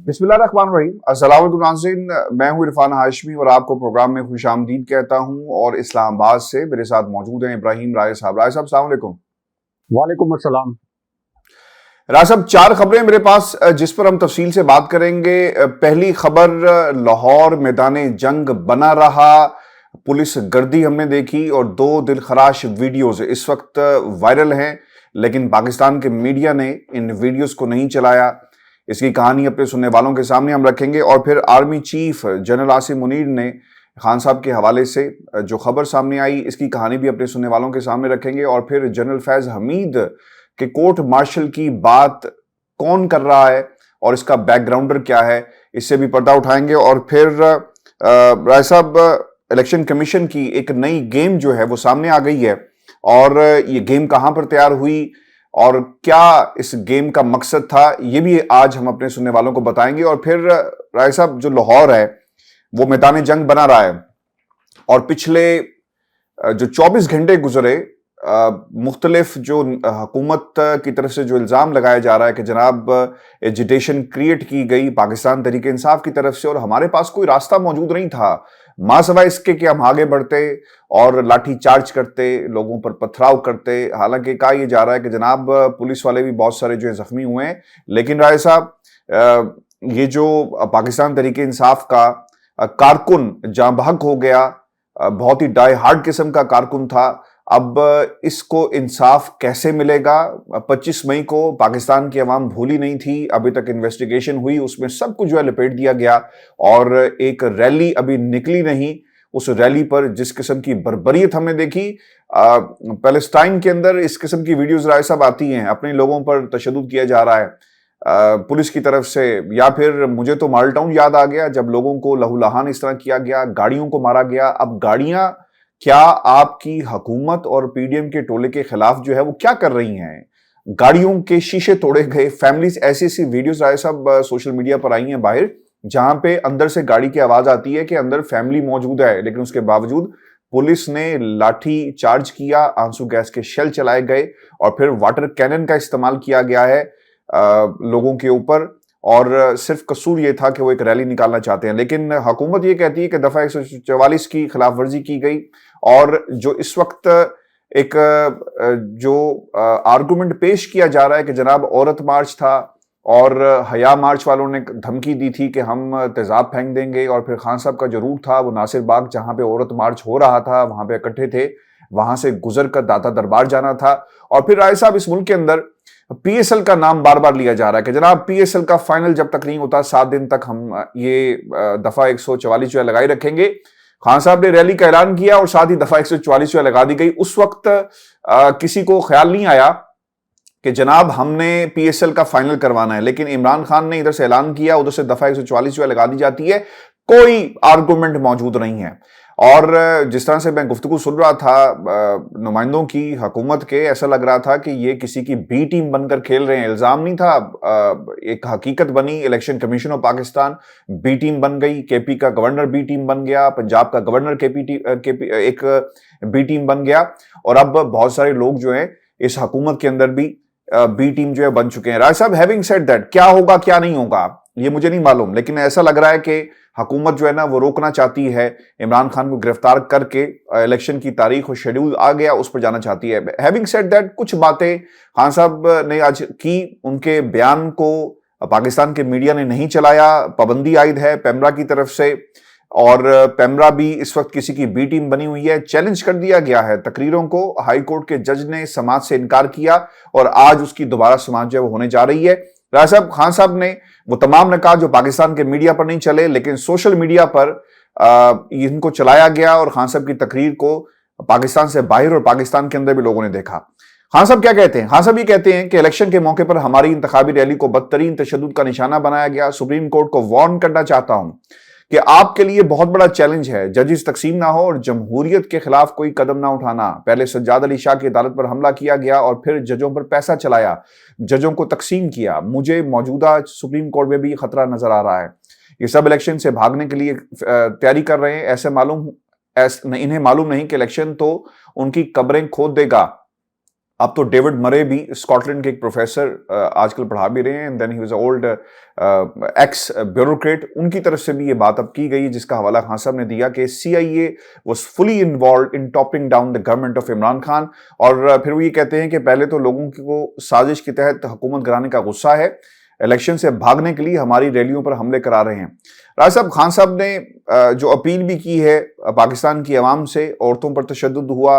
बिस्मिल्लाहिर्रहमानिर्रहीम। अस्सलाम वालेकुम नाज़रीन, मैं हूं इरफान हाशमी और आपको प्रोग्राम में खुशामदीद कहता हूं। और इस्लामाबाद से मेरे साथ मौजूद हैं इब्राहिम राय साहब। राय साहब अस्सलाम वालेकुम। वालेकुम अस्सलाम। राय साहब, चार खबरें मेरे पास जिस पर हम तफसील से बात करेंगे। पहली खबर, लाहौर मैदान जंग बना रहा, पुलिस गर्दी हमने देखी और दो दिलखराश वीडियोज इस वक्त वायरल हैं, लेकिन पाकिस्तान के मीडिया ने इन वीडियोस को नहीं चलाया। इसकी कहानी अपने सुनने वालों के सामने हम रखेंगे। और फिर army chief general Asim Munir ने खान साहब के हवाले से जो खबर सामने आई, इसकी कहानी भी अपने सुनने वालों के सामने रखेंगे। और फिर जनरल फैज हमीद के कोर्ट मार्शल की बात कौन कर रहा है और इसका बैकग्राउंडर क्या है, इससे भी पर्दा उठाएंगे। और फिर राय साहब, इलेक्शन कमीशन की एक नई गेम जो है वो सामने आ गई है, और ये गेम कहां पर तैयार हुई और क्या इस गेम का मकसद था, ये भी आज हम अपने सुनने वालों को बताएंगे। और फिर राय साहब, जो लाहौर है वो मैदान जंग बना रहा है और पिछले जो 24 घंटे गुजरे, मुख्तलिफ जो हुकूमत की तरफ से जो इल्ज़ाम लगाया जा रहा है कि जनाब एजिटेशन क्रिएट की गई पाकिस्तान तहरीक इंसाफ की तरफ से और हमारे पास कोई रास्ता मौजूद नहीं था, मां सवाए इसके कि हम आगे बढ़ते और लाठी चार्ज करते, लोगों पर पथराव करते। हालांकि कहा यह जा रहा है कि जनाब पुलिस वाले भी बहुत सारे जो है जख्मी हुए हैं। लेकिन राय साहब, ये जो पाकिस्तान तहरीक इंसाफ का कारकुन जाँ बहक हो गया, बहुत ही डाई हार्ड किस्म का कारकुन था। अब इसको इंसाफ कैसे मिलेगा? 25 मई को पाकिस्तान की आवाम भूली नहीं थी, अभी तक इन्वेस्टिगेशन हुई, उसमें सब कुछ जो है लपेट दिया गया और एक रैली अभी निकली नहीं। उस रैली पर जिस किस्म की बर्बरियत हमने देखी, पैलेस्टाइन के अंदर इस किस्म की वीडियोज राय साहब आती हैं, अपने लोगों पर तशद्दुद किया जा रहा है पुलिस की तरफ से। या फिर मुझे तो मॉडल टाउन याद आ गया, जब लोगों को लहूलुहान इस तरह किया गया, गाड़ियों को मारा गया। अब गाड़ियां क्या आपकी हुकूमत और पीडीएम के टोले के खिलाफ जो है वो क्या कर रही हैं? गाड़ियों के शीशे तोड़े गए, फैमिलीज, ऐसी ऐसी वीडियोस राय साहब सोशल मीडिया पर आई हैं बाहर, जहां पे अंदर से गाड़ी की आवाज आती है कि अंदर फैमिली मौजूद है, लेकिन उसके बावजूद पुलिस ने लाठी चार्ज किया, आंसू गैस के शेल चलाए गए और फिर वाटर कैनन का इस्तेमाल किया गया है लोगों के ऊपर। और सिर्फ कसूर ये था कि वो एक रैली निकालना चाहते हैं, लेकिन हुकूमत ये कहती है कि दफा 144 की खिलाफ वर्जी की गई। और जो इस वक्त एक जो आर्गुमेंट पेश किया जा रहा है कि जनाब औरत मार्च था और हया मार्च वालों ने धमकी दी थी कि हम तेजाब फेंक देंगे, और फिर खान साहब का जो रूट था वो नासिर बाग, जहां पे औरत मार्च हो रहा था, वहां पे इकट्ठे थे, वहां से गुजर कर दाता दरबार जाना था। और फिर राय साहब, इस मुल्क के अंदर पीएसएल का नाम बार बार लिया जा रहा है कि जनाब पीएसएल का फाइनल जब तक नहीं होता 7 दिन तक हम ये दफा 144 जो है लगाई रखेंगे। खान साहब ने रैली का ऐलान किया और साथ ही दफा 144 जो है लगा दी गई। उस वक्त किसी को ख्याल नहीं आया कि जनाब हमने पीएसएल का फाइनल करवाना है, लेकिन इमरान खान ने इधर से ऐलान किया, उधर से दफा 144 जो है लगा दी जाती है, कोई आर्गुमेंट मौजूद नहीं है। और जिस तरह से मैं गुफ्तगू सुन रहा था नुमाइंदों की हुकूमत के, ऐसा लग रहा था कि ये किसी की बी टीम बनकर खेल रहे हैं। इल्जाम नहीं था, एक हकीकत बनी। Election commission of Pakistan B team बन गई, केपी का गवर्नर बी टीम बन गया, पंजाब का गवर्नर केपी एक बी टीम बन गया, और अब बहुत सारे लोग जो हैं इस हुकूमत के अंदर भी बी टीम जो है बन चुके हैं। राय साहब, हैविंग सेड दैट, क्या होगा क्या नहीं होगा ये मुझे नहीं मालूम, लेकिन ऐसा लग रहा है कि हुकूमत जो है ना वो रोकना चाहती है, इमरान खान को गिरफ्तार करके इलेक्शन की तारीख और शेड्यूल आ गया उस पर जाना चाहती है। हैविंग सेड दैट, कुछ बातें खान साहब ने आज की, उनके बयान को पाकिस्तान के मीडिया ने नहीं चलाया, पाबंदी आयद है पेमरा की तरफ से, और पेमरा भी इस वक्त किसी की बी टीम बनी हुई है। चैलेंज कर दिया गया है तकरीरों को, हाई कोर्ट के जज ने समाज से इनकार किया और आज उसकी दोबारा समाज जो है वो होने जा रही है। राय साहब, खान साहब ने वो तमाम नकात जो पाकिस्तान के मीडिया पर नहीं चले, लेकिन सोशल मीडिया पर इनको चलाया गया और खान साहब की तकरीर को पाकिस्तान से बाहर और पाकिस्तान के अंदर भी लोगों ने देखा। खान साहब क्या कहते हैं? खान साहब ये कहते हैं कि इलेक्शन के मौके पर हमारी इंतखाबी रैली को बदतरीन तशद्दुद का निशाना बनाया गया। सुप्रीम कोर्ट को वार्न करना चाहता हूं कि आपके लिए बहुत बड़ा चैलेंज है, जजिस तकसीम ना हो और जमहूरियत के खिलाफ कोई कदम ना उठाना। पहले सज्जाद अली शाह की अदालत पर हमला किया गया और फिर जजों पर पैसा चलाया, जजों को तकसीम किया। मुझे मौजूदा सुप्रीम कोर्ट में भी खतरा नजर आ रहा है। ये सब इलेक्शन से भागने के लिए तैयारी कर रहे हैं। इन्हें मालूम नहीं कि इलेक्शन तो उनकी कब्रें खोद देगा। अब तो डेविड मरे भी स्कॉटलैंड के एक प्रोफेसर आजकल पढ़ा भी रहे हैं, and then he was a old ex bureaucrat, उनकी तरफ से भी ये बात अब की गई, जिसका हवाला खान साहब ने दिया कि CIA was fully involve in topping down the government of Imran Khan. और फिर वो ये कहते हैं कि पहले तो लोगों को साजिश के तहत हुकूमत गिराने का गुस्सा है, इलेक्शन से भागने के लिए हमारी रैलियों पर हमले करा रहे हैं। राज साहब, खान साहब ने जो अपील भी की है पाकिस्तान की आवाम से, औरतों पर तशद्दुद हुआ,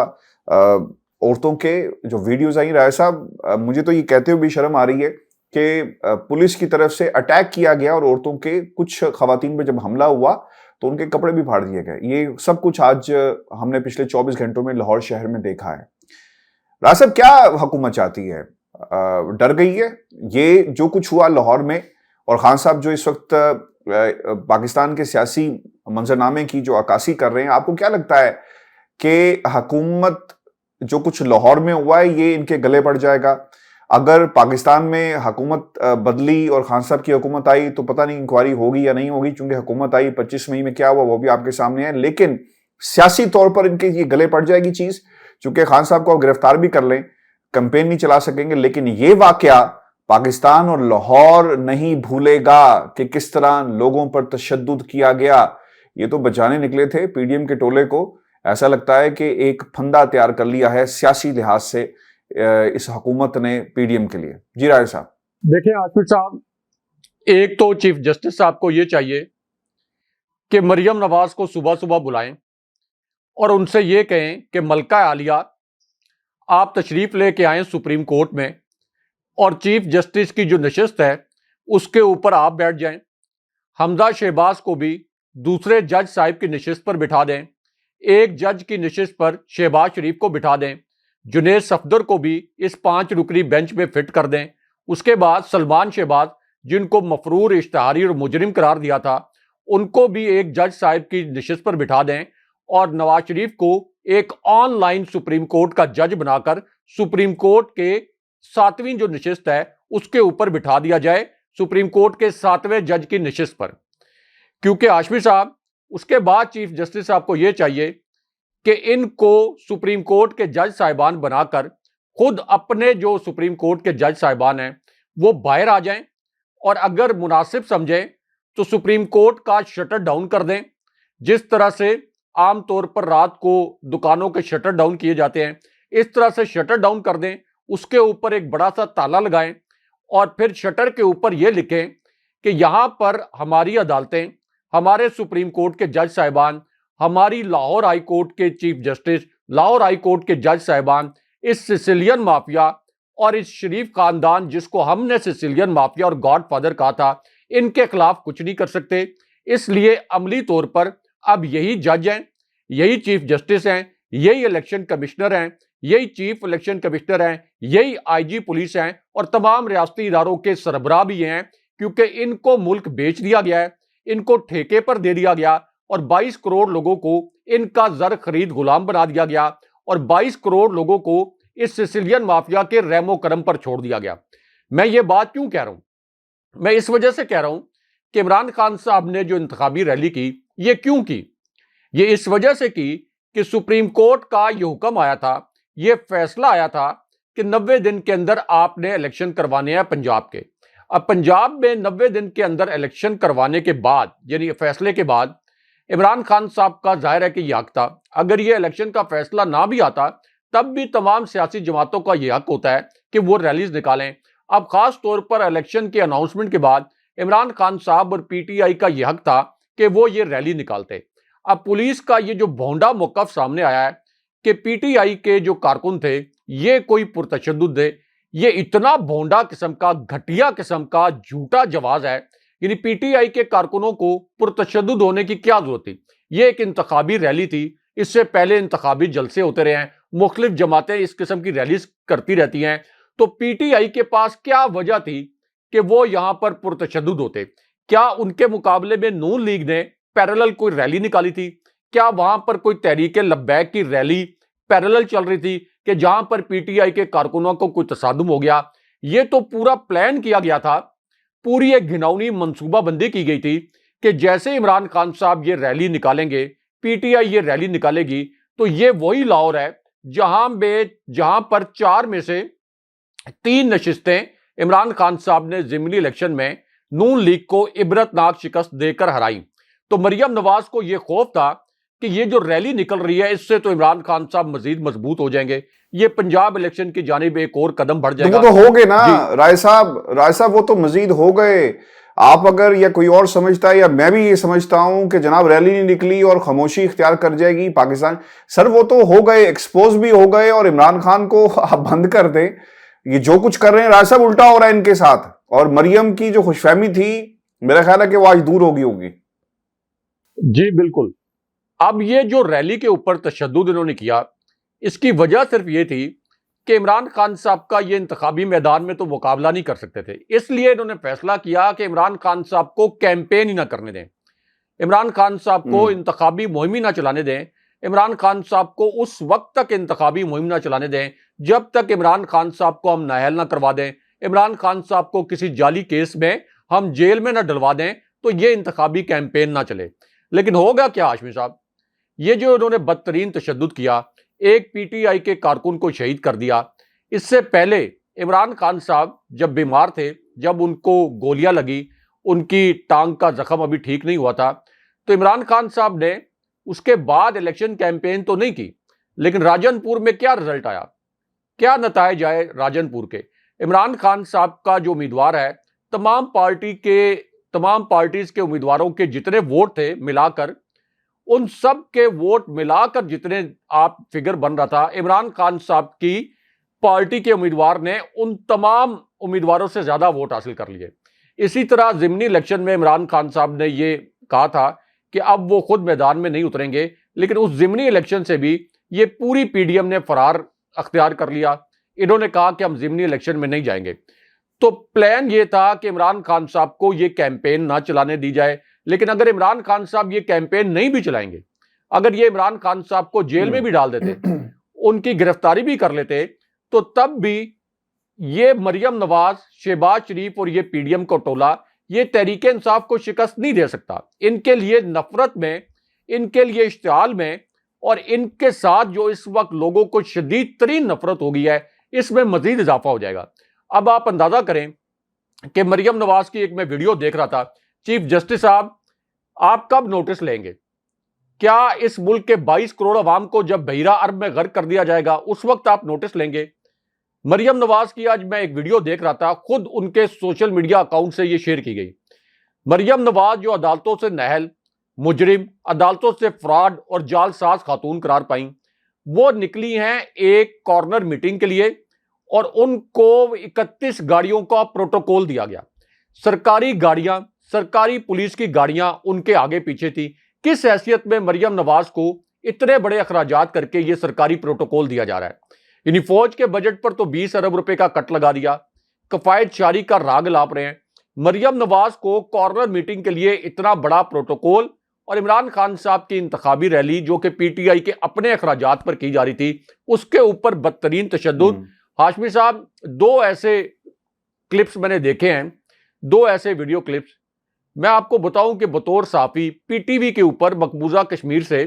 औरतों के जो वीडियोज आई, राय साहब मुझे तो ये कहते हुए भी शर्म आ रही है कि पुलिस की तरफ से अटैक किया गया और औरतों के कुछ खवातीन पे जब हमला हुआ तो उनके कपड़े भी फाड़ दिए गए। ये सब कुछ आज हमने पिछले 24 घंटों में लाहौर शहर में देखा है। राज साहब, क्या हुकूमत चाहती है? डर गई है? ये जो कुछ हुआ लाहौर में, और खान साहब जो इस वक्त पाकिस्तान के सियासी मंजरनामे की जो अक्कासी कर रहे हैं, आपको क्या लगता है कि हुकूमत जो कुछ लाहौर में हुआ है ये इनके गले पड़ जाएगा? अगर पाकिस्तान में हुकूमत बदली और खान साहब की हुकूमत आई तो पता नहीं इंक्वायरी होगी या नहीं होगी, चूंकि हुकूमत आई 25 मई में, क्या हुआ वो भी आपके सामने है, लेकिन सियासी तौर पर इनके ये गले पड़ जाएगी चीज, चूंकि खान साहब को आप गिरफ्तार भी कर लें, कैंपेन नहीं चला सकेंगे, लेकिन ये वाकया पाकिस्तान और लाहौर नहीं भूलेगा कि किस तरह लोगों पर तशद्दुद किया गया। ये तो बचाने निकले थे PDM के टोले को, ऐसा लगता है कि एक फंदा तैयार कर लिया है सियासी लिहाज से इस हुकूमत ने PDM के लिए। जी राय साहब। देखिए आसिफ साहब, एक तो चीफ जस्टिस साहब को ये चाहिए कि मरियम नवाज को सुबह सुबह बुलाएं और उनसे ये कहें कि मलका आलिया आप तशरीफ लेके आए सुप्रीम कोर्ट में, और चीफ जस्टिस की जो नशिस्त है उसके ऊपर आप बैठ जाएं। हमजा शहबाज को भी दूसरे जज साहिब की नशिस्त पर बिठा दें, एक जज की नशिस्त पर शहबाज शरीफ को बिठा दें, जुनेद सफदर को भी इस 5 रुकनी बेंच में फिट कर दें। उसके बाद सलमान शहबाज, जिनको मफरूर, इश्तहारी और मुजरिम करार दिया था, उनको भी एक जज साहिब की नशिस्त पर बिठा दें, और नवाज शरीफ को एक ऑनलाइन सुप्रीम कोर्ट का जज बनाकर सुप्रीम कोर्ट के 7वीं जो नशिस्त है उसके ऊपर बिठा दिया जाए, सुप्रीम कोर्ट के 7वें जज की नशिस्त पर। क्योंकि आशमी साहब, उसके बाद चीफ जस्टिस साहब को यह चाहिए कि इनको सुप्रीम कोर्ट के जज साहिबान बनाकर खुद अपने जो सुप्रीम कोर्ट के जज साहिबान हैं वो बाहर आ जाएं, और अगर मुनासिब समझें तो सुप्रीम कोर्ट का शटर डाउन कर दें। जिस तरह से आमतौर पर रात को दुकानों के शटर डाउन किए जाते हैं, इस तरह से शटर डाउन कर दें, उसके ऊपर एक बड़ा सा ताला लगाएं और फिर शटर के ऊपर यह लिखें कि यहां पर हमारी अदालतें, हमारे सुप्रीम कोर्ट के जज साहिबान, हमारी लाहौर हाई कोर्ट के chief justice, Lahore high court के जज साहिबान इस सिसिलियन माफिया और इस शरीफ खानदान जिसको हमने सिसिलियन माफिया और गॉडफादर कहा था, इनके खिलाफ कुछ नहीं कर सकते। इसलिए अमली तौर पर अब यही जज हैं, यही चीफ जस्टिस हैं, यही इलेक्शन कमिश्नर हैं, यही चीफ इलेक्शन कमिश्नर हैं, यही IG पुलिस हैं, और तमाम रियासती इदारों के सरबराह भी हैं, क्योंकि इनको मुल्क बेच दिया गया है, इनको ठेके पर दे दिया गया, और 22 करोड़ लोगों को इनका जर खरीद गुलाम बना दिया गया, और 22 करोड़ लोगों को इस सिसिलियन माफिया के रहमो करम पर छोड़ दिया गया। मैं ये बात क्यों कह रहा हूं? मैं इस वजह से कह रहा हूं कि इमरान खान साहब ने जो इंतखाबी रैली की, ये क्यों की? ये इस वजह से की कि सुप्रीम कोर्ट का ये हुक्म आया था, ये फैसला आया था कि 90 दिन के अंदर आपने इलेक्शन करवाने हैं पंजाब के। अब पंजाब में 90 दिन के अंदर इलेक्शन करवाने के बाद, यानी फैसले के बाद, इमरान खान साहब का जाहिर है कि यह हक था। अगर ये इलेक्शन का फैसला ना भी आता तब भी तमाम सियासी जमातों का यह हक होता है कि वो रैलीज निकालें। अब खास तौर पर इलेक्शन के अनाउंसमेंट के बाद इमरान खान साहब और PTI का यह हक था कि वो ये रैली निकालते। अब पुलिस का ये जो भोंडा मौकफ सामने आया है कि PTI के जो कारकुन थे ये कोई पुरतशद्दुद थे, ये इतना भोंडा किस्म का, घटिया किस्म का झूठा जवाब है। यानी PTI के कारकुनों को पुरतशद्दुद होने की क्या जरूरत थी? ये एक इंतखाबी रैली थी, इससे पहले इंतखाबी जलसे होते रहे हैं, मुख्तलिफ जमातें इस किस्म की रैलीज करती रहती हैं, तो PTI के पास क्या वजह थी कि वो यहां पर पुरतशद्दुद होते? क्या उनके मुकाबले में नून लीग ने पैरेलल कोई रैली निकाली थी? क्या वहां पर कोई तहरीक लब्बैक की रैली पैरेलल चल रही थी कि जहां पर PTI के कारकुनों को कोई तसादुम हो गया? ये तो पूरा प्लान किया गया था, पूरी एक घिनौनी मंसूबाबंदी की गई थी कि जैसे इमरान खान साहब ये रैली निकालेंगे, PTI ये रैली निकालेगी, तो ये वही लाहौर है जहां पर 4 में से 3 नशिस्तें इमरान खान साहब ने ज़िमनी इलेक्शन में नून लीग को इबरतनाक शिकस्त देकर हराई। तो मरियम नवाज को यह खौफ था कि ये जो रैली निकल रही है इससे तो इमरान खान साहब मजीद मजबूत हो जाएंगे, ये पंजाब इलेक्शन की जानिब एक और कदम बढ़ जाएगा। वो तो हो गए ना राय साहब वो तो मजीद हो गए। आप अगर या कोई और समझता है या मैं भी ये समझता हूं कि जनाब रैली नहीं निकली और खामोशी इख्तियार कर जाएगी पाकिस्तान, सर वो तो हो गए, एक्सपोज भी हो गए। और इमरान खान को आप बंद कर दें, ये जो कुछ कर रहे हैं राय साहब उल्टा हो रहा है इनके साथ। और मरियम की जो खुशफहमी थी मेरा ख्याल है कि वो आज दूर होगी। जी बिल्कुल। अब ये जो रैली के ऊपर तशद्दुद इन्होंने किया, इसकी वजह सिर्फ ये थी कि इमरान खान साहब का ये इंतखाबी मैदान में तो मुकाबला नहीं कर सकते थे, इसलिए इन्होंने फैसला किया कि इमरान खान साहब को कैंपेन ही ना करने दें, इमरान खान साहब को इंतखाबी मुहिम ही ना चलाने दें, इमरान खान साहब को उस वक्त तक इंतखाबी मुहिम ना चलाने दें जब तक इमरान खान साहब को हम नाअहल ना करवा दें, इमरान खान साहब को किसी जाली केस में हम जेल में ना डलवा दें, तो ये इंतखाबी कैंपेन ना चले। लेकिन होगा क्या हाशमी साहब, ये जो इन्होंने बदतरीन तशद्दुद किया, एक पीटीआई के कारकुन को शहीद कर दिया। इससे पहले इमरान खान साहब जब बीमार थे, जब उनको गोलियां लगी, उनकी टांग का जख्म अभी ठीक नहीं हुआ था, तो इमरान खान साहब ने उसके बाद इलेक्शन कैंपेन तो नहीं की, लेकिन राजनपुर में क्या रिजल्ट आया, क्या नताइज आए राजनपुर के। इमरान खान साहब का जो उम्मीदवार है, तमाम पार्टीज के उम्मीदवारों के जितने वोट थे मिलाकर, उन सब के वोट मिलाकर जितने आप फिगर बन रहा था, इमरान खान साहब की पार्टी के उम्मीदवार ने उन तमाम उम्मीदवारों से ज्यादा वोट हासिल कर लिए। इसी तरह ज़िमनी इलेक्शन में इमरान खान साहब ने ये कहा था कि अब वो खुद मैदान में नहीं उतरेंगे, लेकिन उस ज़िमनी इलेक्शन से भी ये पूरी पीडीएम ने फरार अख्तियार कर लिया। इन्होंने कहा कि हम ज़िमनी इलेक्शन में नहीं जाएंगे। तो प्लान ये था कि इमरान खान साहब को ये कैंपेन ना चलाने दी जाए, लेकिन अगर इमरान खान साहब ये कैंपेन नहीं भी चलाएंगे, अगर ये इमरान खान साहब को जेल में भी डाल देते, उनकी गिरफ्तारी भी कर लेते, तो तब भी ये मरियम नवाज, शहबाज शरीफ और ये पीडीएम का टोला ये तहरीक इंसाफ को शिकस्त नहीं दे सकता। इनके लिए नफरत में, इनके लिए इश्तिआल में और इनके साथ जो इस वक्त लोगों को शदीद तरीन नफरत हो गई है, इसमें मजीद इजाफा हो जाएगा। अब आप अंदाजा करें कि मरियम नवाज की एक मैं वीडियो देख रहा था, चीफ जस्टिस साहब आप कब नोटिस लेंगे? क्या इस मुल्क के 22 करोड़ अवाम को जब बहिरा अरब में गर्क कर दिया जाएगा उस वक्त आप नोटिस लेंगे? मरियम नवाज की आज मैं एक वीडियो देख रहा था, खुद उनके सोशल मीडिया अकाउंट से ये शेयर की गई। मरियम नवाज जो अदालतों से नाअहल, मुजरिम, अदालतों से फ्रॉड और जालसाज खातून करार पाई, वो निकली हैं एक कॉर्नर मीटिंग के लिए और उनको 31 गाड़ियों का प्रोटोकॉल दिया गया। सरकारी गाड़ियां, सरकारी पुलिस की गाड़ियां उनके आगे पीछे थी। किस हैसियत में मरियम नवाज को इतने बड़े अखराजात करके ये सरकारी प्रोटोकॉल दिया जा रहा है? यानी फौज के बजट पर तो 20 अरब रुपए का कट लगा दिया, कफायत शारी का राग लाप रहे हैं। मरियम नवाज को कॉर्नर मीटिंग के लिए इतना बड़ा प्रोटोकॉल, और इमरान खान साहब की इंतखाबी रैली जो कि पीटीआई के अपने अखराजात पर की जा रही थी, उसके ऊपर बदतरीन तशद्दुद। हाशमी साहब, 2 ऐसे क्लिप्स मैंने देखे हैं, 2 ऐसे वीडियो क्लिप्स। मैं आपको बताऊं कि बतौर साफी पीटीवी के ऊपर मकबूजा कश्मीर से,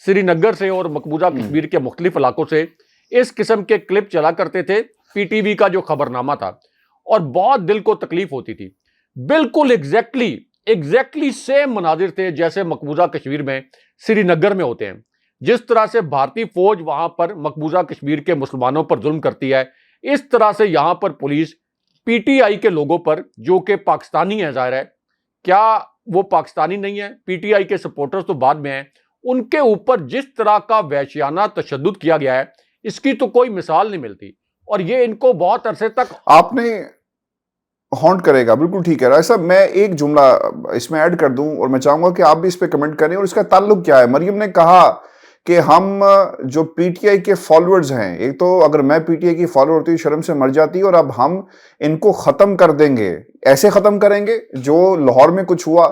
श्रीनगर से और मकबूजा कश्मीर के मुख्तलिफ इलाकों से इस किस्म के क्लिप चला करते थे पीटीवी का जो खबरनामा था, और बहुत दिल को तकलीफ होती थी। बिल्कुल एग्जैक्टली सेम मनाजिर थे जैसे मकबूजा कश्मीर में, श्रीनगर में होते हैं। जिस तरह से भारतीय फौज वहां पर मकबूजा कश्मीर के मुसलमानों पर जुल्म करती है, इस तरह से यहां पर पुलिस पीटीआई के लोगों पर, जो कि पाकिस्तानी है, जाहिर है, क्या वो पाकिस्तानी नहीं है? पीटीआई के सपोर्टर्स तो बाद में हैं, उनके ऊपर जिस तरह का वहशियाना तशद्दुद किया गया है, इसकी तो कोई मिसाल नहीं मिलती। और ये इनको बहुत अरसे तक आपने हॉन्ट करेगा। बिल्कुल ठीक है राय साहब, मैं एक जुमला इसमें ऐड कर दूं और मैं चाहूंगा कि आप भी इस पे कमेंट करें, और इसका ताल्लुक क्या है। मरियम ने कहा कि हम जो पीटीआई के फॉलोअर्स हैं, एक तो अगर मैं पीटीआई की फॉलोअर होती शर्म से मर जाती, और अब हम इनको खत्म कर देंगे। ऐसे खत्म करेंगे जो लाहौर में कुछ हुआ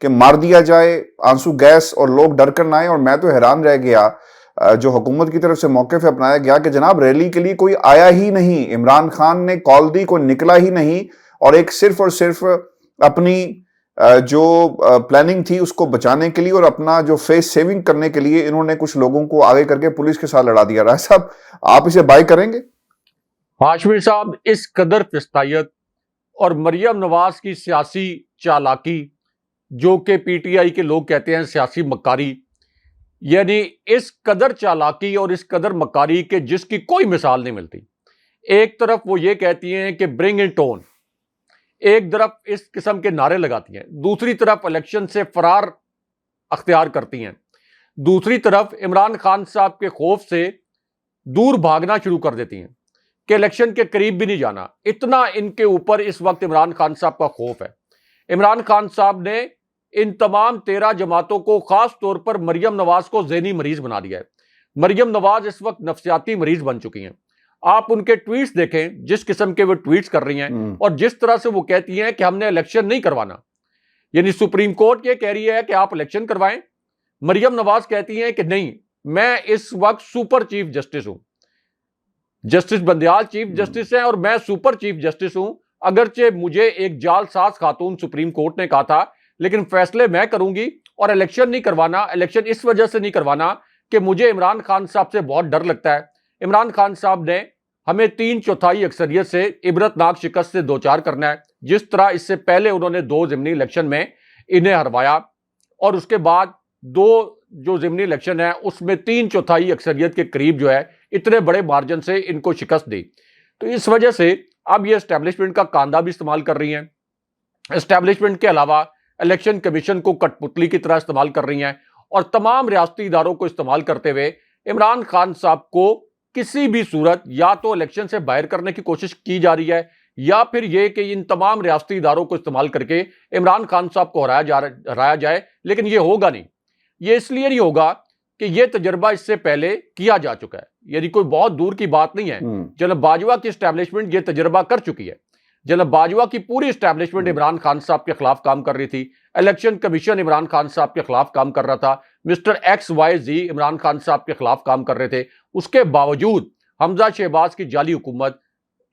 कि मार दिया जाए, आंसू गैस, और लोग डर कर ना आए। और मैं तो हैरान रह गया, जो हुकूमत की तरफ से मौके पे अपनाया गया कि जनाब रैली के लिए कोई आया ही नहीं, इमरान खान ने कॉल दी, कोई निकला ही नहीं, और एक सिर्फ और सिर्फ अपनी जो प्लानिंग थी उसको बचाने के लिए और अपना जो फेस सेविंग करने के लिए इन्होंने कुछ लोगों को आगे करके पुलिस के साथ लड़ा दिया। राय साहब, आप इसे बाय करेंगे? हाशमी साहब, इस कदर फिस्तायत और मरियम नवाज की सियासी चालाकी, जो कि पीटीआई के लोग कहते हैं सियासी मक्कारी, यानी इस कदर चालाकी और इस कदर मक्कारी के जिसकी कोई मिसाल नहीं मिलती। एक तरफ वो ये कहती हैं कि ब्रिंग इन टोन, एक तरफ इस किस्म के नारे लगाती हैं, दूसरी तरफ इलेक्शन से फरार अख्तियार करती हैं, दूसरी तरफ इमरान खान साहब के खौफ से दूर भागना शुरू कर देती हैं कि इलेक्शन के करीब भी नहीं जाना। इतना इनके ऊपर इस वक्त इमरान खान साहब का खौफ है। इमरान खान साहब ने इन तमाम 13 जमातों को, खास तौर पर मरियम नवाज को ज़हनी मरीज बना दिया है। मरियम नवाज इस वक्त नफ्सियाती मरीज बन चुकी हैं। आप उनके ट्वीट्स देखें, जिस किस्म के वो ट्वीट्स कर रही हैं और जिस तरह से वो कहती हैं कि हमने इलेक्शन नहीं करवाना, यानी सुप्रीम कोर्ट ये कह रही है कि आप इलेक्शन करवाएं, मरियम नवाज कहती हैं कि नहीं, मैं इस वक्त सुपर चीफ जस्टिस हूं। जस्टिस बंदयाल चीफ जस्टिस हैं और मैं सुपर चीफ जस्टिस हूं। अगरचे मुझे एक जालसाज खातून सुप्रीम कोर्ट ने कहा था, लेकिन फैसले मैं करूंगी और इलेक्शन नहीं करवाना। इलेक्शन इस वजह से नहीं करवाना कि मुझे इमरान खान साहब से बहुत डर लगता है। इमरान खान साहब ने हमें 3/4 अक्सरियत से इबरतनाक शिकस्त से दो चार करना है, जिस तरह इससे पहले उन्होंने 2 ज़िमनी इलेक्शन में इन्हें हरवाया और उसके बाद 2 जो ज़िमनी इलेक्शन है उसमें 3/4 अक्सरियत के करीब जो है इतने बड़े मार्जिन से इनको शिकस्त दी। तो इस वजह से अब ये एस्टेब्लिशमेंट का कांधा भी इस्तेमाल कर रही हैं। एस्टेब्लिशमेंट के अलावा इलेक्शन कमीशन को कठपुतली की तरह इस्तेमाल कर रही हैं और तमाम रियासती इदारों को इस्तेमाल करते हुए इमरान खान साहब को किसी भी सूरत या तो इलेक्शन से बाहर करने की कोशिश की जा रही है, या फिर यह कि इन तमाम रियासती इदारों को इस्तेमाल करके इमरान खान साहब को हराया जाए। लेकिन यह होगा नहीं। ये इसलिए नहीं होगा कि यह तजर्बा इससे पहले किया जा चुका है, यानी कोई बहुत दूर की बात नहीं है। जनाब बाजवा की एस्टेब्लिशमेंट यह तजर्बा कर चुकी है। जनाब बाजवा की पूरी एस्टेब्लिशमेंट इमरान खान साहब के खिलाफ काम कर रही थी। इलेक्शन कमीशन इमरान खान साहब के खिलाफ काम कर रहा था। मिस्टर XYZ इमरान खान साहब के खिलाफ काम कर रहे थे। उसके बावजूद हमजा शहबाज की जाली हुकूमत,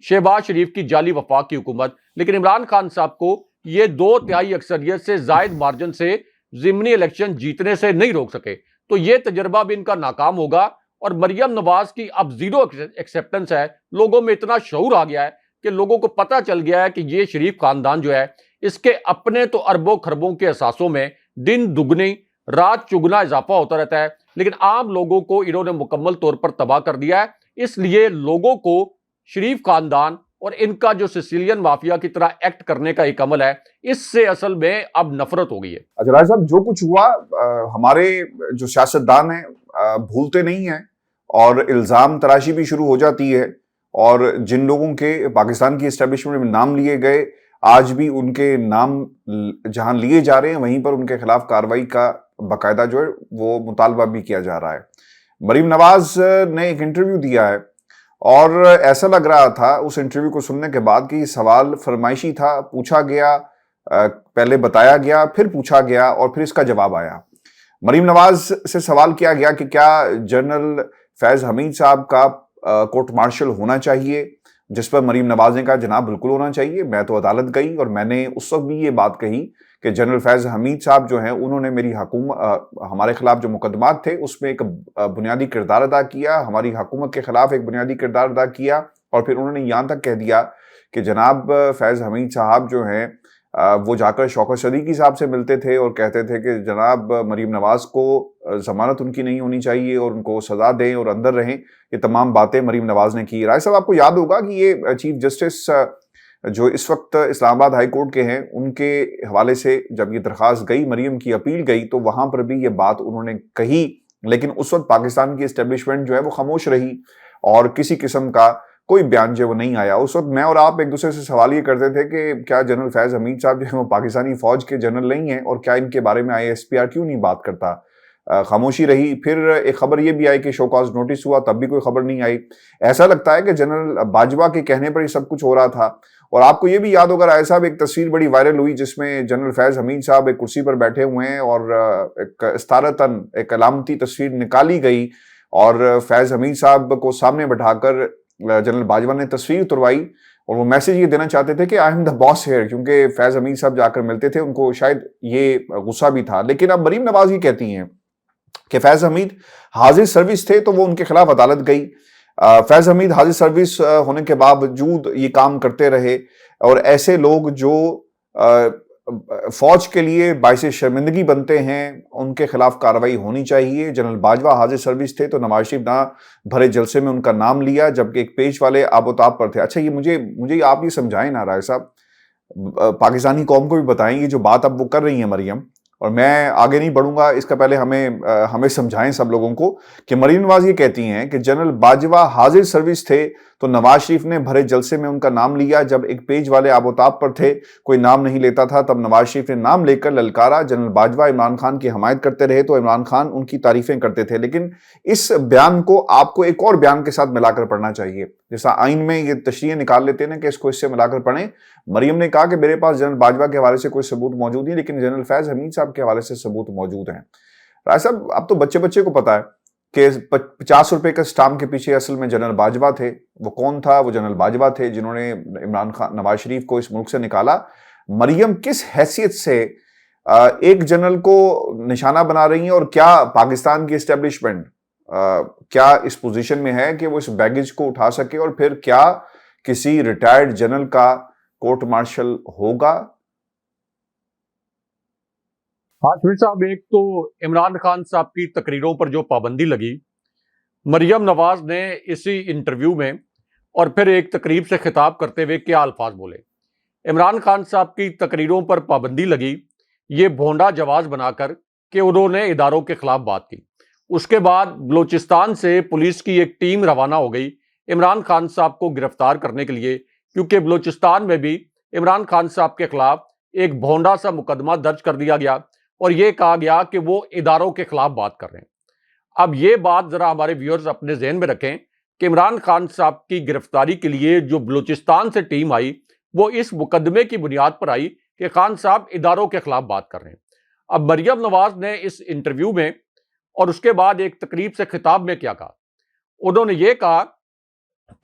शहबाज शरीफ की जाली वफाक की हुकूमत, लेकिन इमरान खान साहब को ये 2/3 अक्सरियत से जायद मार्जिन से ज़िमनी इलेक्शन जीतने से नहीं रोक सके। तो ये तजर्बा भी इनका नाकाम होगा और मरियम नवाज की अब जीरो एक्सेप्टेंस है। लोगों में इतना शऊर आ गया है कि लोगों को पता चल गया है कि ये शरीफ खानदान जो है, इसके अपने तो अरबों खरबों के एहसासों में दिन दुगनी रात चुगना इजाफा होता रहता है, लेकिन आम लोगों को इन्होंने मुकम्मल तौर पर तबाह कर दिया है। इसलिए लोगों को शरीफ खानदान और इनका जो सिसिलियन माफिया की तरह एक्ट करने का एक अमल है, इससे असल में अब नफरत हो गई है। अच्छा राय साहब, जो कुछ हुआ हमारे जो सियासतदान हैं भूलते नहीं हैं और इल्जाम तराशी भी शुरू हो जाती है, और जिन लोगों के पाकिस्तान की एस्टेब्लिशमेंट में नाम लिए गए, आज भी उनके नाम जहां लिए जा रहे हैं वहीं पर उनके खिलाफ कार्रवाई का बाकायदा जो है वो मुतालबा भी किया जा रहा है। मरीम नवाज ने एक इंटरव्यू दिया है और ऐसा लग रहा था उस इंटरव्यू को सुनने के बाद कि सवाल फरमाइशी था, पूछा गया, पहले बताया गया, फिर पूछा गया और फिर इसका जवाब आया। मरीम नवाज से सवाल किया गया कि क्या जनरल फैज हमीद साहब का कोर्ट मार्शल होना चाहिए, जिस पर मरीम नवाज ने कहा जनाब बिल्कुल होना चाहिए। मैं तो अदालत गई और मैंने उस वक्त भी ये बात कही कि जनरल फैज हमीद साहब जो हैं उन्होंने मेरी हमारे खिलाफ जो मुकदमात थे उसमें एक बुनियादी किरदार अदा किया, हमारी हुकूमत के खिलाफ एक बुनियादी किरदार अदा किया। और फिर उन्होंने यहाँ तक कह दिया कि जनाब फैज हमीद साहब जो हैं वो जाकर शौकत सदीकी साहब से मिलते थे और कहते थे कि जनाब मरीम नवाज को जमानत उनकी नहीं होनी चाहिए और उनको सजा दें और अंदर रहें। ये तमाम बातें मरीम नवाज ने की। राय साहब, आपको याद होगा कि ये चीफ जस्टिस जो इस वक्त इस्लामाबाद हाई कोर्ट के हैं, उनके हवाले से जब ये दरख्वास्त गई, मरीम की अपील गई, तो वहां पर भी ये बात उन्होंने कही, लेकिन उस वक्त पाकिस्तान की एस्टेब्लिशमेंट जो है वो खामोश रही और किसी किस्म का कोई बयान जो वो नहीं आया। उस वक्त मैं और आप एक दूसरे से सवाल ये करते थे कि क्या जनरल फैज हमीद साहब जो है वो पाकिस्तानी फौज के जनरल नहीं हैं और क्या इनके बारे में ISPR क्यों नहीं बात करता। खामोशी रही। फिर एक खबर ये भी आई कि शो कॉज नोटिस हुआ, तब भी कोई खबर नहीं आई। ऐसा लगता है कि जनरल बाजवा के कहने पर ही सब कुछ हो रहा था। और आपको ये भी याद होगा राय साहब, एक तस्वीर बड़ी वायरल हुई जिसमें जनरल फैज हमीद साहब एक कुर्सी पर बैठे हुए हैं और एक इस्तारतन एक अलामती तस्वीर निकाली गई और फैज हमीद साहब को सामने बैठाकर जनरल बाजवा ने तस्वीर उतरवाई और वो मैसेज ये देना चाहते थे कि I am the boss here, क्योंकि फैज हमीद साहब जाकर मिलते थे, उनको शायद ये गुस्सा भी था। लेकिन अब मरीम नवाज ये कहती हैं कि फैज हमीद हाजिर सर्विस थे तो वो उनके खिलाफ अदालत गई। फैज हमीद हाजिर सर्विस होने के बावजूद ये काम करते रहे और ऐसे लोग जो फौज के लिए बाइस शर्मिंदगी बनते हैं उनके खिलाफ कार्रवाई होनी चाहिए। जनरल बाजवा हाजिर सर्विस थे तो नवाज शरीफ ना भरे जलसे में उनका नाम लिया जबकि एक पेश वाले आबोताब पर थे। अच्छा, ये मुझे आप ये समझाएं ना राय साहब, पाकिस्तानी कौम को भी बताएं ये जो बात अब वो कर रही है मरियम, और मैं आगे नहीं बढ़ूंगा इसका पहले हमें समझाएं सब लोगों को कि मरीम नवाज ये कहती हैं कि जनरल बाजवा हाजिर सर्विस थे तो नवाज शरीफ ने भरे जलसे में उनका नाम लिया। जब एक पेज वाले आबोताब पर थे, कोई नाम नहीं लेता था, तब नवाज शरीफ ने नाम लेकर ललकारा। जनरल बाजवा इमरान खान की हमायत करते रहे तो इमरान खान उनकी तारीफें करते थे। लेकिन इस बयान को आपको एक और बयान के साथ मिलाकर पढ़ना चाहिए, जैसा आइन में ये तशरीह निकाल लेते हैं कि इसको इससे मिलाकर पढ़ें। मरियम ने कहा कि मेरे पास जनरल बाजवा के हवाले से कोई सबूत मौजूद नहीं, लेकिन जनरल फैज हमीद साहब के हवाले से सबूत मौजूद हैं। राय साहब, अब तो बच्चे बच्चे को पता है कि 50 रुपए के स्टाम्प के पीछे असल में जनरल बाजवा थे। वो कौन था? वो जनरल बाजवा थे जिन्होंने इमरान खान नवाज शरीफ को इस मुल्क से निकाला। मरियम किस हैसियत से एक जनरल को निशाना बना रही हैं, और क्या पाकिस्तान की एस्टेब्लिशमेंट क्या इस पोजीशन में है कि वो इस बैगेज को उठा सके, और फिर क्या किसी रिटायर्ड जनरल का कोर्ट मार्शल होगा? हाशमी साहब, एक तो इमरान खान साहब की तकरीरों पर जो पाबंदी लगी, मरियम नवाज ने इसी इंटरव्यू में और फिर एक तकरीब से खिताब करते हुए क्या अल्फाज बोले। इमरान खान साहब की तकरीरों पर पाबंदी लगी ये भोंडा जवाब बनाकर कि उन्होंने इदारों के खिलाफ बात की। उसके बाद बलूचिस्तान से पुलिस की एक टीम रवाना हो गई इमरान खान साहब को गिरफ्तार करने के लिए, क्योंकि बलूचिस्तान में भी इमरान खान साहब के खिलाफ एक भोंडा सा मुकदमा दर्ज कर दिया गया और यह कहा गया कि वो इदारों के खिलाफ बात कर रहे हैं। अब ये बात जरा हमारे व्यूअर्स अपने ज़हन में रखें कि इमरान खान साहब की गिरफ्तारी के लिए जो बलूचिस्तान से टीम आई वो इस मुकदमे की बुनियाद पर आई कि खान साहब इदारों के खिलाफ बात कर रहे हैं। अब मरियम नवाज ने इस इंटरव्यू में और उसके बाद एक तकरीब से खिताब में क्या कहा, उन्होंने ये कहा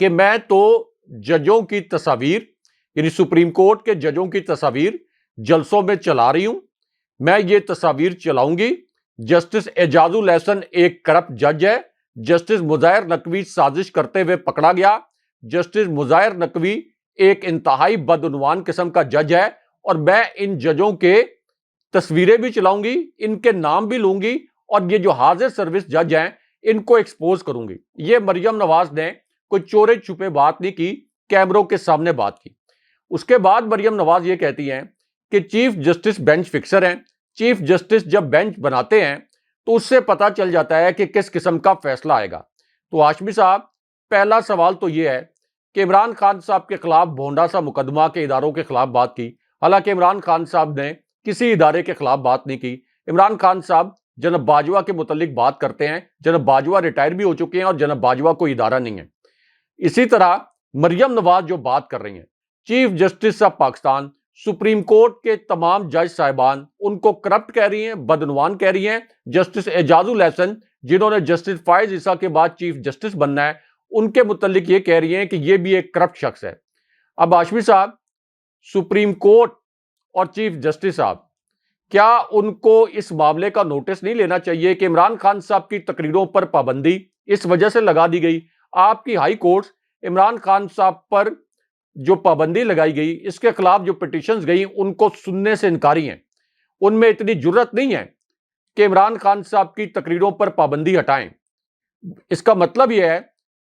कि मैं तो जजों की तस्वीर, यानी सुप्रीम कोर्ट के जजों की तस्वीर जलसों में चला रही हूं, मैं ये तस्वीर चलाऊंगी। जस्टिस एजाजुल एहसन एक करप्ट जज है। जस्टिस मुज़ाहिर नकवी साजिश करते हुए पकड़ा गया। जस्टिस मुज़ाहिर नकवी एक इंतहाई बदउनवान किस्म का जज है और मैं इन जजों के तस्वीरें भी चलाऊंगी, इनके नाम भी लूंगी और ये जो हाजिर सर्विस जज हैं इनको एक्सपोज करूंगी। ये मरियम नवाज ने कोई चोरे छुपे बात नहीं की, कैमरों के सामने बात की। उसके बाद मरियम नवाज ये कहती हैं कि चीफ जस्टिस बेंच फिक्सर हैं। चीफ जस्टिस जब बेंच बनाते हैं तो उससे पता चल जाता है कि किस किस्म का फैसला आएगा। तो हाशमी साहब, पहला सवाल तो यह है कि इमरान खान साहब के खिलाफ भोंडा सा मुकदमा के इदारों के खिलाफ बात की, हालांकि इमरान खान साहब ने किसी इदारे के खिलाफ बात नहीं की। इमरान खान साहब जनब बाजवा के मुतल्लिक बात करते हैं। जनब बाजवा रिटायर भी हो चुके हैं और जनब बाजवा कोई इदारा नहीं है। इसी तरह मरियम नवाज जो बात कर रही हैं, chief justice of Pakistan, supreme court के तमाम जज साहिबान उनको करप्ट कह रही हैं, बदनवान कह रही हैं। जस्टिस एजाजुल एहसन जिन्होंने जस्टिस फायज ईसा के बाद चीफ जस्टिस बनना है, उनके मुतल्लिक ये कह रही हैं कि ये भी एक करप्ट शख्स है। अब हाशमी साहब, सुप्रीम कोर्ट और चीफ जस्टिस साहब, क्या उनको इस मामले का नोटिस नहीं लेना चाहिए कि इमरान खान साहब की तकरीरों पर पाबंदी इस वजह से लगा दी गई? आपकी हाई कोर्ट इमरान खान साहब पर जो पाबंदी लगाई गई, इसके खिलाफ जो पिटिशंस गई उनको सुनने से इनकारी हैं। उनमें इतनी जुर्रत नहीं है कि इमरान खान साहब की तकरीरों पर पाबंदी हटाएं। इसका मतलब यह है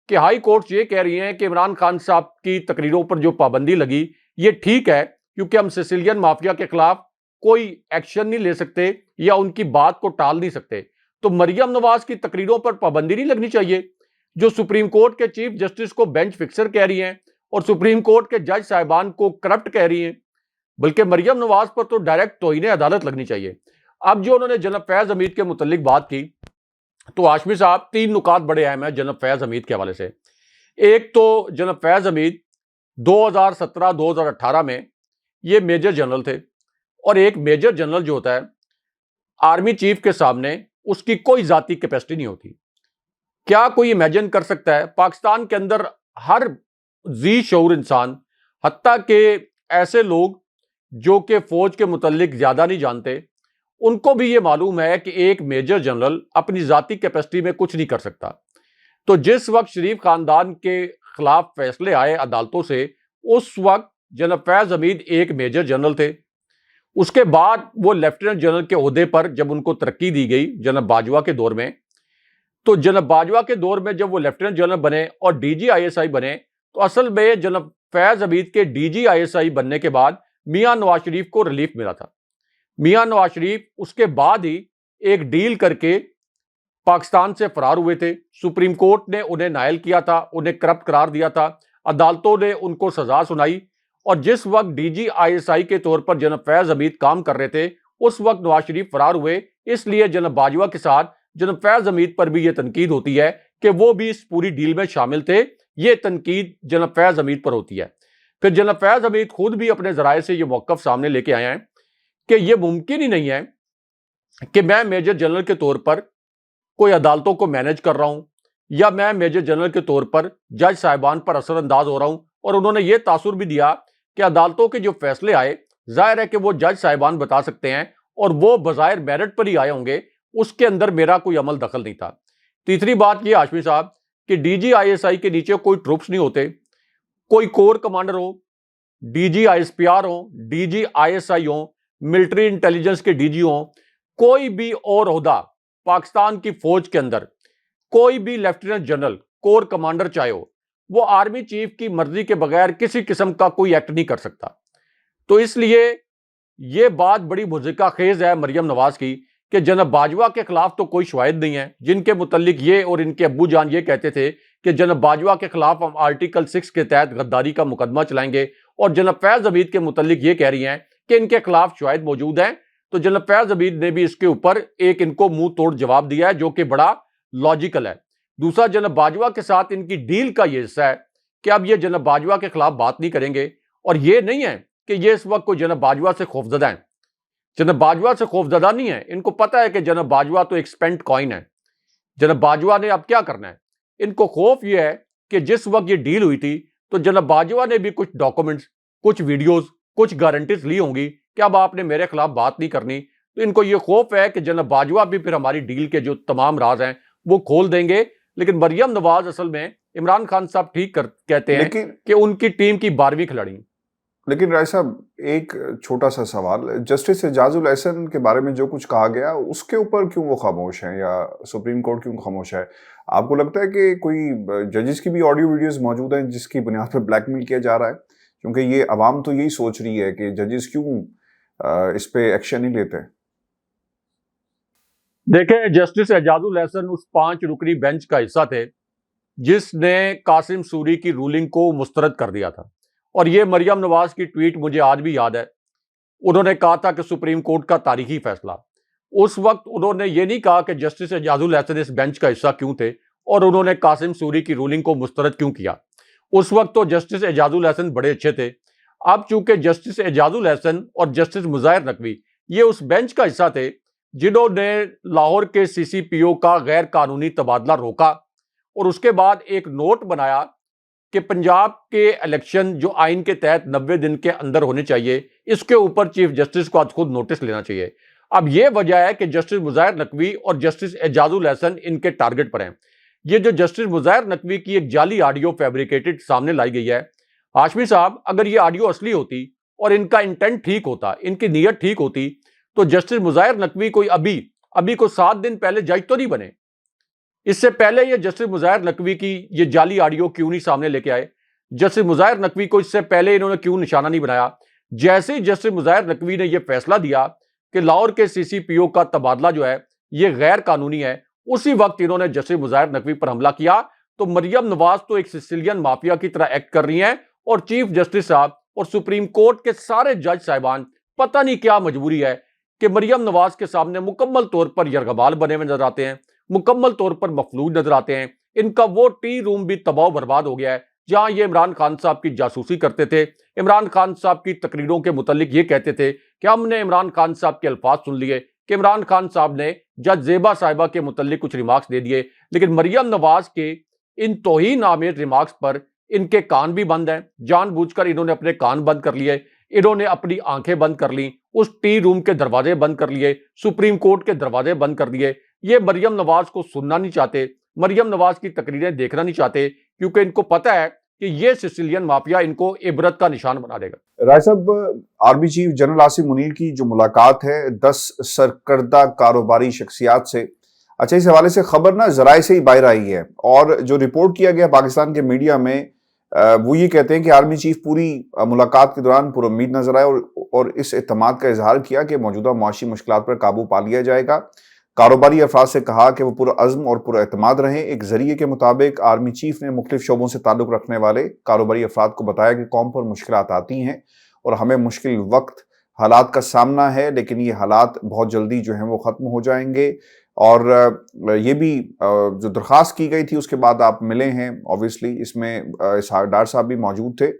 कि हाई कोर्ट ये कह रही हैं कि इमरान खान साहब की तकरीरों पर जो पाबंदी लगी ये ठीक है, क्योंकि हम सिसिलियन माफिया के खिलाफ कोई एक्शन नहीं ले सकते या उनकी बात को टाल नहीं सकते। तो मरियम नवाज की तकरीरों पर पाबंदी नहीं लगनी चाहिए, जो सुप्रीम कोर्ट के चीफ जस्टिस को बेंच फिक्सर कह रही हैं और सुप्रीम कोर्ट के जज साहिबान को करप्ट कह रही हैं। बल्कि मरियम नवाज पर तो डायरेक्ट तौहीन अदालत लगनी चाहिए। अब जो उन्होंने जनाब फैज हमीद के मुतल्लिक बात की, तो हाशमी साहब, 3 नुकात बड़े अहम हैं जनाब फैज हमीद के हवाले से। एक तो जनाब फैज हमीद 2017-2018 में ये मेजर जनरल थे और एक मेजर जनरल जो होता है आर्मी चीफ के सामने उसकी कोई जाती कैपेसिटी नहीं होती। क्या कोई इमेजिन कर सकता है पाकिस्तान के अंदर हर जी शऊर इंसान, हत्ता के ऐसे लोग जो कि फौज के मुतल्लिक ज्यादा नहीं जानते, उनको भी ये मालूम है कि एक मेजर जनरल अपनी जाती कैपेसिटी में कुछ नहीं कर सकता। तो जिस वक्त शरीफ खानदान के खिलाफ फैसले आए अदालतों से, उस वक्त जनरल फैज हमीद एक मेजर जनरल थे। उसके बाद वो लेफ्टिनेंट जनरल के ओहदे पर जब उनको तरक्की दी गई जनरल बाजवा के दौर में, तो जनरल बाजवा के दौर में जब वो लेफ्टिनेंट जनरल बने और डीजी आईएसआई बने, तो असल में जनरल फैज हमीद के डीजी आईएसआई बनने के बाद मियां नवाज शरीफ को रिलीफ मिला था। मियां नवाज शरीफ उसके बाद ही एक डील करके पाकिस्तान से फरार हुए थे। सुप्रीम कोर्ट ने उन्हें नायल किया था, उन्हें करप्ट करार दिया था, अदालतों ने उनको सजा सुनाई। और जिस वक्त डीजी आईएसआई के तौर पर जनरल फैज हमीद काम कर रहे थे, उस वक्त नवाज शरीफ फरार हुए। इसलिए जनरल बाजवा के साथ जनरल फैज हमीद पर भी यह तनकीद होती है कि वो भी इस पूरी डील में शामिल थे। ये तनकीद जनरल फैज हमीद पर होती है। फिर जनरल फैज हमीद खुद भी अपने जराए से ये मौकफ सामने लेके आए हैं कि यह मुमकिन ही नहीं है कि मैं मेजर जनरल के तौर पर कोई अदालतों को मैनेज कर रहा हूं, या मैं मेजर जनरल के तौर पर जज साहिबान पर असरअंदाज हो रहा हूं। और उन्होंने यह तासुर भी दिया कि अदालतों के जो फैसले आए, जाहिर है कि वो जज साहिबान बता सकते हैं और वो बजायर मेरिट पर ही आए होंगे, उसके अंदर मेरा कोई अमल दखल नहीं था। तीसरी बात यह हाशमी साहब कि डीजी आईएसआई के नीचे कोई ट्रूप्स नहीं होते, कोई कोर कमांडर हो, डीजी आईएसपीआर हो, डीजी आईएसआई हो, मिलिट्री इंटेलिजेंस के डीजी हो, कोई भी और ओहदा पाकिस्तान की फौज के अंदर, कोई भी लेफ्टिनेंट जनरल, कोर कमांडर चाहे हो, वो आर्मी चीफ की मर्जी के बगैर किसी किस्म का कोई एक्ट नहीं कर सकता। तो इसलिए यह बात बड़ी मुज़िका खेज है मरियम नवाज की कि जनरल बाजवा के खिलाफ तो कोई शवाहिद नहीं है, जिनके मुतल्लिक ये और इनके अब्बू जान ये कहते थे कि जनरल बाजवा के खिलाफ हम आर्टिकल 6 के तहत गद्दारी का मुकदमा चलाएंगे, और जनरल फैज हमीद के मुतल्लिक ये कह रही हैं कि इनके खिलाफ शवाहिद मौजूद हैं। तो जनरल फैज हमीद ने भी इसके ऊपर एक इनको मुंह तोड़ जवाब दिया है, जो कि बड़ा लॉजिकल है। दूसरा, जनरल बाजवा के साथ इनकी डील का ये हिस्सा है कि अब ये जनरल बाजवा के खिलाफ बात नहीं करेंगे। और ये नहीं है कि ये इस वक्त कोई जनरल बाजवा से खौफजदा है, जनरल बाजवा से खौफजदा नहीं है। इनको पता है कि जनरल बाजवा तो एक स्पेंट कॉइन है। जनरल बाजवा ने अब क्या करना है, इनको खौफ यह है कि जिस वक्त ये डील हुई थी तो जनरल बाजवा ने भी कुछ डॉक्यूमेंट्स, कुछ वीडियोस, कुछ गारंटीज ली होंगी कि अब आपने मेरे खिलाफ बात नहीं करनी। तो इनको यह खौफ है कि जनरल बाजवा भी फिर हमारी डील के जो तमाम राज हैं वो खोल देंगे। लेकिन मरियम नवाज असल में इमरान खान साहब ठीक कहते हैं कि उनकी टीम की 12वीं खिलाड़ी। लेकिन राय साहब, एक छोटा सा सवाल, जस्टिस एजाजुल एहसन के बारे में जो कुछ कहा गया उसके ऊपर क्यों वो खामोश हैं, या सुप्रीम कोर्ट क्यों खामोश है? आपको लगता है कि कोई जजेस की भी ऑडियो वीडियोस मौजूद हैं जिसकी बुनियाद पर ब्लैकमेल किया जा रहा है? क्योंकि ये अवाम तो यही सोच रही है कि जजेस क्यों इस पे एक्शन नहीं लेते। देखें, जस्टिस एजाजुल एहसन उस 5 रुकनी बेंच का हिस्सा थे जिसने कासिम सूरी की रूलिंग को मुस्तरद कर दिया था। और ये मरियम नवाज की ट्वीट मुझे आज भी याद है। उन्होंने कहा था कि सुप्रीम कोर्ट का तारीखी फैसला। उस वक्त उन्होंने ये नहीं कहा कि जस्टिस एजाजुल एहसन इस बेंच का हिस्सा क्यों थे और उन्होंने कासिम सूरी की रूलिंग को मुस्तरद क्यों किया। उस वक्त तो जस्टिस एजाजुल एहसन बड़े अच्छे थे। अब चूंकि जस्टिस एजाजुल एहसन और जस्टिस मुज़ाहिर नकवी ये उस बेंच का हिस्सा थे जिन्होंने लाहौर के सीसीपीओ का गैर कानूनी तबादला रोका, और उसके बाद एक नोट बनाया कि पंजाब के इलेक्शन जो आइन के तहत 90 दिन के अंदर होने चाहिए, इसके ऊपर चीफ जस्टिस को आज खुद नोटिस लेना चाहिए। अब यह वजह है कि जस्टिस मुज़ाहिर नकवी और जस्टिस एजाजुल एहसन इनके टारगेट पर हैं। ये जो जस्टिस मुज़ाहिर नकवी की एक जाली ऑडियो फैब्रिकेटेड सामने लाई गई है, हाशमी साहब, अगर ये ऑडियो असली होती और इनका इंटेंट ठीक होता, इनकी नीयत ठीक होती, तो जस्टिस मुज़ाहिर नकवी कोई अभी को 7 दिन पहले जज तो नहीं बने। इससे पहले ये जस्टिस मुज़ाहिर नकवी की ये जाली ऑडियो क्यों नहीं सामने लेके आए? जस्टिस मुज़ाहिर नकवी को इससे पहले इन्होंने क्यों निशाना नहीं बनाया? जैसे ही जस्टिस मुज़ाहिर नकवी ने यह फैसला दिया कि लाहौर के सीसीपीओ का तबादला जो है ये गैर कानूनी है, उसी वक्त इन्होंने जस्टिस मुज़ाहिर नकवी पर हमला किया। तो मरियम नवाज तो एक सिसिलियन माफिया की तरह एक्ट कर रही हैं, और चीफ जस्टिस साहब और सुप्रीम कोर्ट के सारे जज साहिबान पता नहीं क्या मजबूरी है कि मरियम नवाज के सामने मुकम्मल तौर पर यरगबाल बने हुए नजर आते हैं, मुकम्मल तौर पर मफलूज नजर आते हैं। इनका वो टी रूम भी तबाह बर्बाद हो गया है जहां ये इमरान खान साहब की जासूसी करते थे। इमरान खान साहब की तकरीरों के मुतालिक ये कहते थे कि हमने इमरान खान साहब के अल्फाज सुन लिए कि इमरान खान साहब ने जज जेबा साहिबा के मुतालिक कुछ रिमार्क्स दे दिए, लेकिन मरियम नवाज के इन तौहीन आमेज रिमार्क्स पर इनके कान भी बंद हैं, जानबूझकर इन्होंने अपने कान बंद कर लिए, इन्होंने अपनी आंखें बंद कर ली, उस टी रूम के दरवाजे बंद कर लिए, सुप्रीम कोर्ट के दरवाजे बंद कर दिए। ये मरियम नवाज को सुनना नहीं चाहते, मरियम नवाज की तकरीरें देखना नहीं चाहते, क्योंकि इनको पता है कि ये सिसिलियन माफिया इनको इबरत का निशान बना देगा। राय साहब, army chief general Asim Munir की जो मुलाकात है 10 सरकर्दा कारोबारी शख्सियात से, अच्छा इस हवाले से खबर ना जराए से ही बाहर आई है और जो रिपोर्ट किया गया पाकिस्तान के मीडिया में वो ये कहते हैं कि आर्मी चीफ पूरी मुलाकात के दौरान पुरुम्मीद नजर आए और इस एतमाद का इजहार किया कि मौजूदा मुआशी मुश्किलात पर काबू पा लिया जाएगा। कारोबारी अफराद से कहा कि वो पूरा अज़्म और पूरा एतमाद रहें। एक जरिए के मुताबिक आर्मी चीफ ने मुख्तलिफ शोबों से ताल्लुक रखने वाले कारोबारी अफराद को बताया कि कौम पर मुश्किलात आती हैं और हमें मुश्किल वक्त हालात का सामना है, लेकिन ये हालात बहुत जल्दी जो हैं वो ख़त्म हो जाएंगे। और ये भी जो दरख्वास्त की गई थी उसके बाद आप मिले हैं, ऑब्वियसली इसमें डार साहब भी मौजूद थे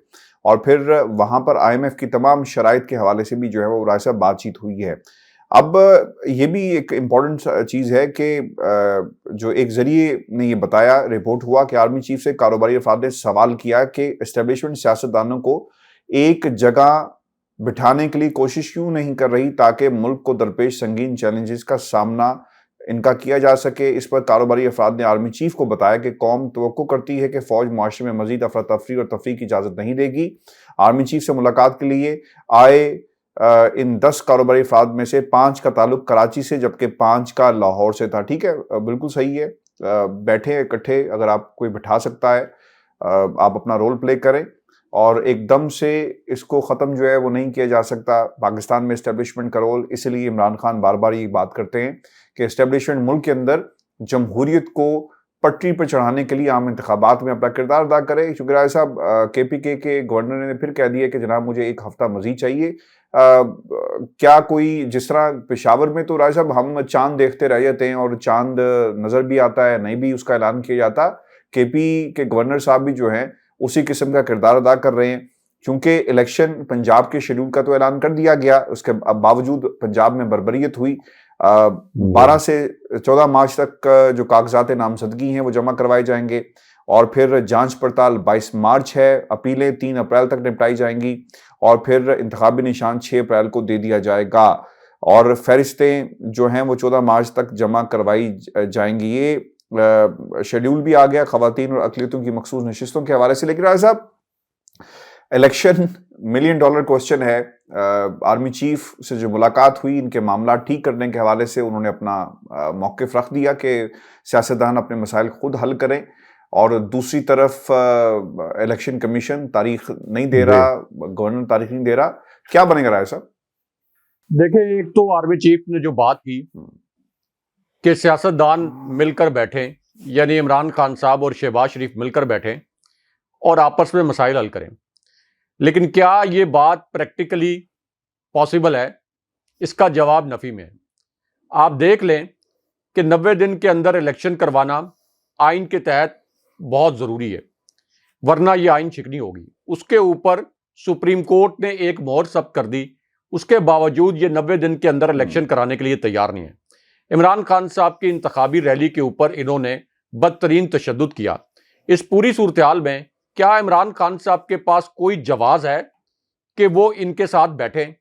और फिर वहाँ पर IMF की तमाम शराइत के हवाले से भी जो है वो राय साहब बातचीत हुई है। अब ये भी एक इम्पॉर्टेंट चीज़ है कि जो एक जरिए ने ये बताया, रिपोर्ट हुआ कि आर्मी चीफ से कारोबारी अफराद ने सवाल किया कि इस्टेब्लिशमेंट सियासतदानों को एक जगह बिठाने के लिए कोशिश क्यों नहीं कर रही ताकि मुल्क को दरपेश संगीन चैलेंजेस का सामना इनका किया जा सके। इस पर कारोबारी अफराद ने आर्मी चीफ को बताया कि कौम तवक्को करती है कि फौज मुआशरे में मजीद अफरा तफरी और तफरी की इजाज़त नहीं देगी। आर्मी चीफ से मुलाकात के लिए आए इन 10 कारोबारी अफराद में से 5 का ताल्लुक कराची से जबकि 5 का लाहौर से था। ठीक है, बिल्कुल सही है, बैठे इकट्ठे, अगर आप कोई बिठा सकता है आप अपना रोल प्ले करें और एकदम से इसको ख़त्म जो है वो नहीं किया जा सकता। पाकिस्तान में इस्टेब्लिशमेंट का रोल, इसलिए इमरान खान बार बार ये बात करते हैं कि इस्टेब्लिशमेंट मुल्क के अंदर जमहूरियत को पटरी पर चढ़ाने के लिए आम इंतखाबात में अपना किरदार अदा करे। चूँकि राय साहब KPK के गवर्नर ने फिर कह दिया कि जनाब मुझे एक हफ्ता मजीद चाहिए। क्या कोई, जिस तरह पेशावर में तो राय साहब हम चांद देखते रह जाते हैं और चांद नज़र भी आता है, नहीं भी उसका ऐलान किया जाता, KP के गवर्नर साहब भी जो हैं उसी किस्म का किरदार अदा कर रहे हैं। क्योंकि इलेक्शन पंजाब के शेड्यूल का तो ऐलान कर दिया गया, उसके बावजूद पंजाब में बर्बरियत हुई। 12 से 14 मार्च तक जो कागजात नामजदगी हैं वो जमा करवाए जाएंगे और फिर जांच पड़ताल 22 मार्च है, अपीलें 3 अप्रैल तक निपटाई जाएंगी और फिर इंतखाबी निशान 6 अप्रैल को दे दिया जाएगा और फहरिस्तें जो हैं वो 14 मार्च तक जमा करवाई जाएंगी। ये शेड्यूल भी आ गया खवातीन और अक़लियतों की मखसूस नशिस्तों के हवाले से। लेकिन राय साहब, इलेक्शन $1 मिलियन क्वेश्चन है। आर्मी चीफ से जो मुलाकात हुई, इनके मामला ठीक करने के हवाले से उन्होंने अपना मौक़िफ़ रख दिया कि सियासतदान अपने मसाइल खुद हल करें और दूसरी तरफ इलेक्शन कमीशन तारीख नहीं दे रहा, गवर्नर तारीख नहीं दे रहा। क्या बनेगा राय साहब? देखिए, एक तो आर्मी चीफ ने जो बात की कि सियासतदान मिलकर बैठें, यानी इमरान खान साहब और शहबाज शरीफ मिलकर बैठें और आपस में मसाइल हल करें, लेकिन क्या ये बात प्रैक्टिकली पॉसिबल है? इसका जवाब नफ़ी में है। आप देख लें कि 90 दिन के अंदर इलेक्शन करवाना आइन के तहत बहुत ज़रूरी है, वरना ये आइन शिकनी होगी। उसके ऊपर सुप्रीम कोर्ट ने एक मोहर सब्त कर दी, उसके बावजूद ये 90 दिन के अंदर इलेक्शन कराने के लिए तैयार नहीं है। इमरान खान साहब की इंतखाबी रैली के ऊपर इन्होंने बदतरीन तशद्दुद किया। इस पूरी सूरत हाल में क्या इमरान खान साहब के पास कोई जवाज़ है कि वो इनके साथ बैठें?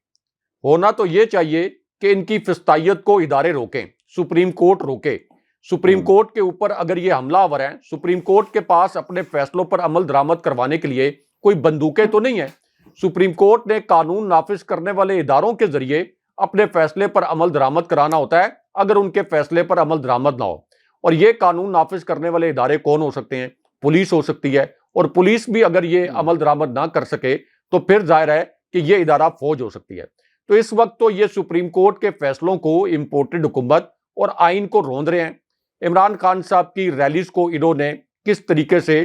होना तो ये चाहिए कि इनकी फिस्तायत को इदारे रोकें, सुप्रीम कोर्ट रोके। सुप्रीम कोर्ट के ऊपर अगर ये हमलावर हैं, सुप्रीम कोर्ट के पास अपने फैसलों पर अमल दरामद करवाने के लिए कोई बंदूकें तो नहीं है। सुप्रीम कोर्ट ने कानून नाफिज करने वाले इदारों के जरिए अपने फैसले पर अमल दरामद कराना होता है, अगर उनके फैसले पर अमल दरामद ना हो। और ये कानून नाफिज करने वाले इदारे कौन हो सकते हैं? पुलिस हो सकती है, और पुलिस भी अगर ये अमल दरामद ना कर सके तो फिर जाहिर है कि ये इदारा फौज हो सकती है। तो इस वक्त तो ये सुप्रीम कोर्ट के फैसलों को इम्पोर्टेड हुकूमत और आइन को रोंद रहे हैं। इमरान खान साहब की रैलीज को इन्होंने किस तरीके से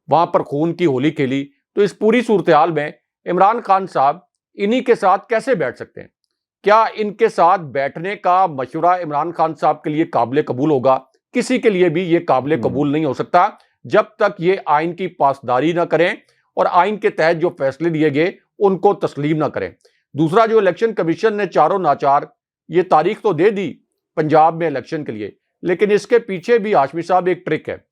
वहां पर खून की होली खेली, तो इस पूरी सूरत हाल में इमरान खान साहब इन्हीं के साथ कैसे बैठ सकते हैं? क्या इनके साथ बैठने का मशवरा इमरान खान साहब के लिए काबिल कबूल होगा? किसी के लिए भी ये काबिल कबूल नहीं हो सकता जब तक ये आइन की पासदारी ना करें और आइन के तहत जो फैसले दिए गए उनको तस्लीम ना करें। दूसरा, जो इलेक्शन कमीशन ने चारों नाचार ये तारीख तो दे दी पंजाब में इलेक्शन के लिए, लेकिन इसके पीछे भी हाशमी साहब एक ट्रिक है।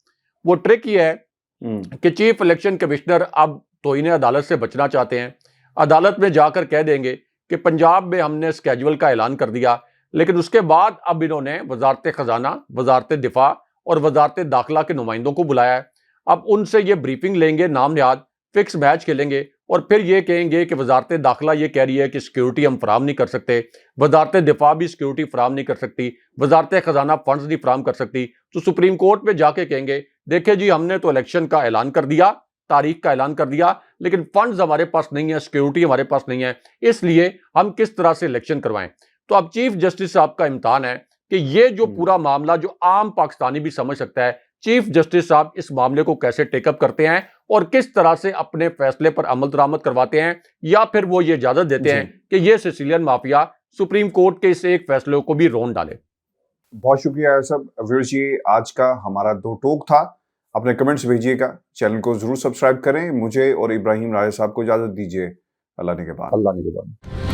वो ट्रिक ये है कि चीफ इलेक्शन कमिश्नर अब तौहीन अदालत से बचना चाहते हैं। अदालत में जाकर कह देंगे कि पंजाब में हमने स्केजुअल का ऐलान कर दिया, लेकिन उसके बाद अब इन्होंने वजारत खजाना, वजारत दिफा और वजारत दाखिला के नुमाइंदों को बुलाया है। अब उनसे ये ब्रीफिंग लेंगे, नाम निहाद फिक्स मैच खेलेंगे और फिर ये कहेंगे कि वजारत दाखिला ये कह रही है कि सिक्योरिटी हम फराम नहीं कर सकते, वजारत दिफा भी सिक्योरिटी फराम नहीं कर सकती, वजारत खजाना फंड्स नहीं फराम कर सकती। तो सुप्रीम कोर्ट में जाके कहेंगे देखिए जी, हमने तो इलेक्शन का ऐलान कर दिया, तारीख का ऐलान कर दिया, लेकिन फंड्स हमारे पास नहीं है, सिक्योरिटी हमारे पास नहीं है, इसलिए हम किस तरह से इलेक्शन करवाएं। तो अब चीफ जस्टिस साहब का इम्तिहान है कि ये जो पूरा मामला जो आम पाकिस्तानी भी समझ सकता है, चीफ जस्टिस साहब इस मामले को कैसे टेकअप करते हैं और किस तरह से अपने फैसले पर अमल दरामद करवाते हैं, या फिर वो ये इजाजत देते हैं कि ये सिसिलियन माफिया सुप्रीम कोर्ट के इस एक फैसले को भी रोन डाले। बहुत शुक्रिया सब व्यूअर्स, ये आज का हमारा दो टोक था। अपने कमेंट्स भेजिएगा, चैनल को जरूर सब्सक्राइब करें। मुझे और इब्राहिम राजा साहब को इजाजत दीजिए। अल्लाह ने के बाद।